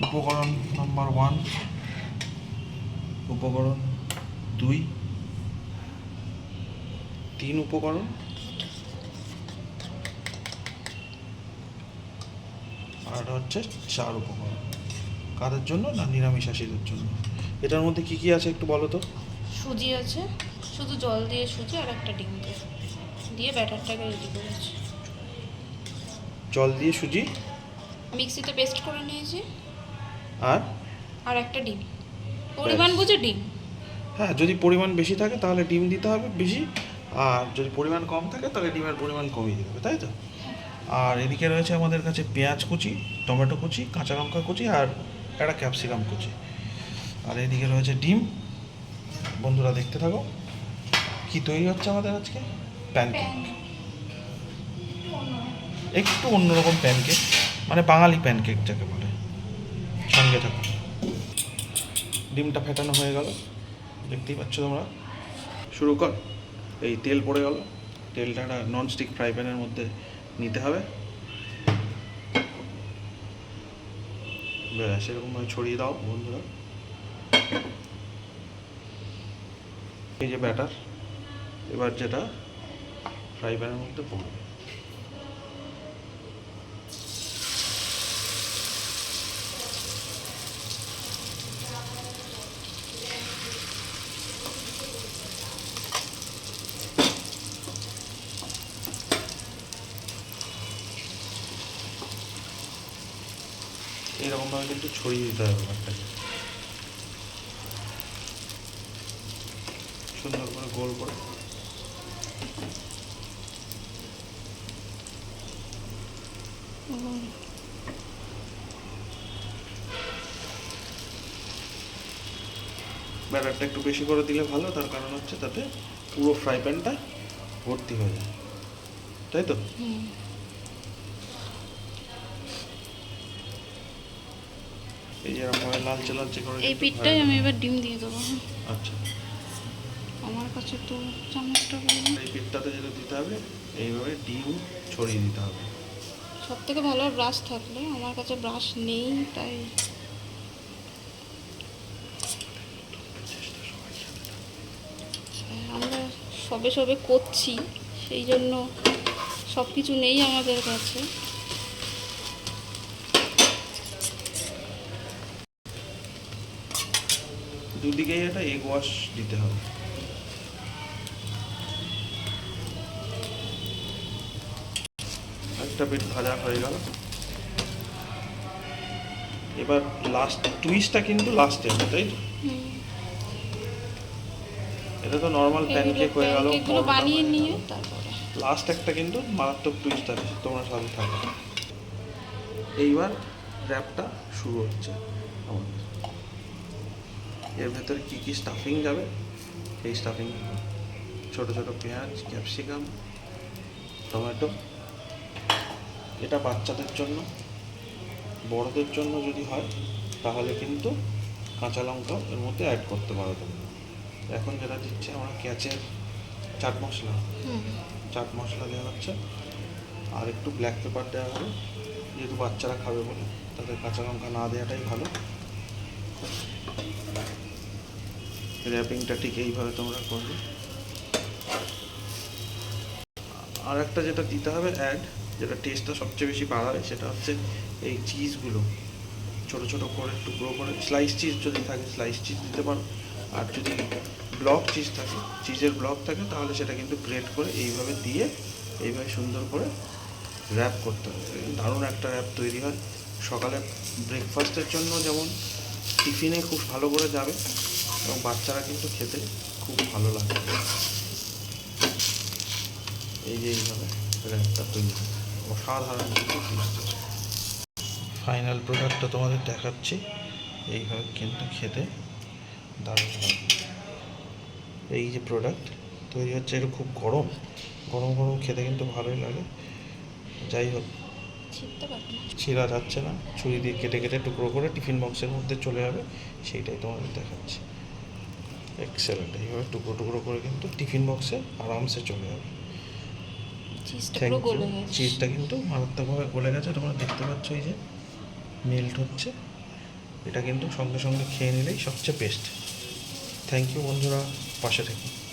উপকরণ নাম্বার 1, উপকরণ 2, 3 উপকরণ, আর হচ্ছে 4 উপকরণ। কাদের জন্য? না নিরামিষাশীদের জন্য। এটার মধ্যে কি কি আছে একটু বলো তো। সুজি আছে, শুধু জল দিয়ে সুজি আর একটা ডিম দিয়ে ব্যাটারটাকে রেডি করেছি। জল দিয়ে সুজি মিক্সিতে পেস্ট করে নিয়েছি, আর আর একটা ডিম, পরিমাণ বুঝে ডিম। হ্যাঁ, যদি পরিমাণ বেশি থাকে তাহলে ডিম দিতে হবে বেশি, আর যদি পরিমাণ কম থাকে তাহলে ডিমের পরিমাণ কমিয়ে দিতে হবে, তাই তো? আর এদিকে রয়েছে আমাদের কাছে পেঁয়াজ কুচি, টমেটো কুচি, কাঁচা লঙ্কা কুচি আর একটা ক্যাপসিকাম কুচি। আর এদিকে রয়েছে ডিম। বন্ধুরা দেখতে থাকো কি তৈরি হচ্ছে আমাদের আজকে। প্যানকেক, একটু অন্যরকম প্যানকেক, মানে বাঙালি প্যানকেক যাকে বলে। সঙ্গে থাকো। ডিমটা ফেটানো হয়ে গেল, দেখতেই পাচ্ছ তোমরা। শুরু কর। এই তেল পড়ে গেল, তেলটা একটা ননস্টিক ফ্রাই প্যানের মধ্যে নিতে হবে, সেরকমভাবে ছড়িয়ে দাও বন্ধুরা। এই যে ব্যাটার, এবার যেটা ফ্রাই প্যানের মধ্যে পড়বে। এইরকমভাবে কিন্তু ছড়িয়ে দিতে হবে ব্যাপারটাকে, সুন্দর করে গোল করে। ব্যাটারটা একটু বেশি করে দিলে ভালো, তার কারণ হচ্ছে তাতে পুরো ফ্রাই প্যানটা ভর্তি হয়ে যায়, তাই তো? এই যে এরকমভাবে লালচে লালচে করে এই পিঠটাই আমি এবার ডিম দিয়ে দেবো। আচ্ছা, আমার কাছে তো চামচটা এই পিঠটাতে যেটা দিতে হবে, এইভাবে ডিম ছড়িয়ে দিতে হবে। সব থেকে ভালো ব্রাশ থাকলে, আমার কাছে ব্রাশ নেই, তাই আমরা সবে সবে করছি, সেই জন্য সব কিছু নেই আমাদের কাছে। দুদিকেই একটা এগ ওয়াশ দিতে হবে। একটা পিঠ ভাজা হয়ে গেল, এবার লাস্ট টুইস্টটা কিন্তু লাস্টে হবে, তাই তো? এটা তো নর্মাল প্যানকেক হয়ে গেল, এগুলো বানিয়ে নিয়ে তারপরে লাস্ট একটা কিন্তু মারাত্মক টুইস্ট আছে, তোমরা সাথে থাকো। এইবার র্যাপটা শুরু হচ্ছে আমাদের। এর ভেতরে কী কী স্টাফিং যাবে, এই স্টাফিং ছোটো ছোটো পেঁয়াজ, ক্যাপসিকাম, টমেটো। এটা বাচ্চাদের জন্য, বড়দের জন্য যদি হয় তাহলে কিন্তু কাঁচা লঙ্কা এর মধ্যে অ্যাড করতে পারো তুমি। এখন যেটা দিচ্ছে আমরা ক্যাচের চাট মশলা, চাট মশলা দেওয়া হচ্ছে, আর একটু ব্ল্যাক পেপার দেওয়া হবে, যেহেতু বাচ্চারা খাবে বলে তাদের কাঁচা লঙ্কা না দেওয়াটাই ভালো। র্যাপিংটা ঠিক এইভাবে তোমরা করবে। আর একটা যেটা দিতে হবে অ্যাড, যেটা টেস্টটা সবচেয়ে বেশি বাড়াবে, সেটা হচ্ছে এই চিজগুলো ছোটো ছোটো করে টুকরো করে, স্লাইস চিজ যদি থাকে স্লাইস চিজ দিতে পারো, আর যদি ব্লক চিজ থাকে, চিজের ব্লক থাকে, তাহলে সেটা কিন্তু গ্রেট করে এইভাবে দিয়ে এইভাবে সুন্দর করে র্যাপ করতে হবে। দারুণ একটা র্যাপ তৈরি হয়। সকালে ব্রেকফাস্টের জন্য যেমন, টিফিনে খুব ভালো করে যাবে, এবং বাচ্চারা কিন্তু খেতে খুব ভালো লাগবে। এই যে এইভাবে র্যাপটা তৈরি হয়, অসাধারণ কিন্তু ফাইনাল প্রোডাক্টটা তোমাদের দেখাচ্ছি। এইভাবে কিন্তু খেতে দারুণ লাগবে। এই যে প্রোডাক্ট তৈরি হচ্ছে, এটা খুব গরম গরম গরম খেতে কিন্তু ভালোই লাগে। যাই হোক, ছিঁড়া যাচ্ছে না, ছুরি দিয়ে কেটে কেটে টুকরো করে টিফিন বক্সের মধ্যে চলে যাবে, সেইটাই তোমাদের দেখাচ্ছি। এক্সেলেন্ট, এইভাবে টুকরো টুকরো করে কিন্তু টিফিন বক্সে আরামসে চলে যাবে। চিজটা কিন্তু মারাত্মকভাবে গলে গেছে, তোমরা দেখতে পাচ্ছ, এই যে মেল্ট হচ্ছে, এটা কিন্তু সঙ্গে সঙ্গে খেয়ে নিলেই সবচেয়ে বেস্ট। থ্যাংক ইউ বন্ধুরা, পাশে থেকে।